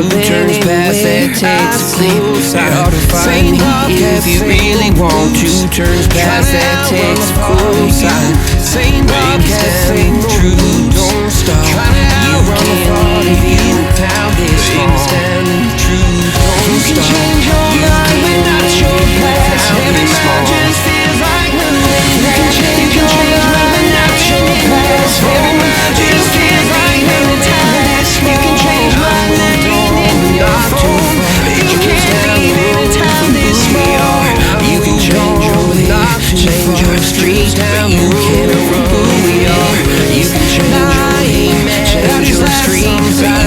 turns past that takes cool side. Saying if you really want to, turns past that takes cool side. Saying stand true, don't stop. You can't leave in town this long. Stand true, don't stop. You can change your mind, but not your past. Every man just feels like nothing. You can change your mind, but not your past. Every man just feels like nothing. You can change my name in your phone. You can't leave in town this small. You can change your street down. You can't run who we are. You can change your streets.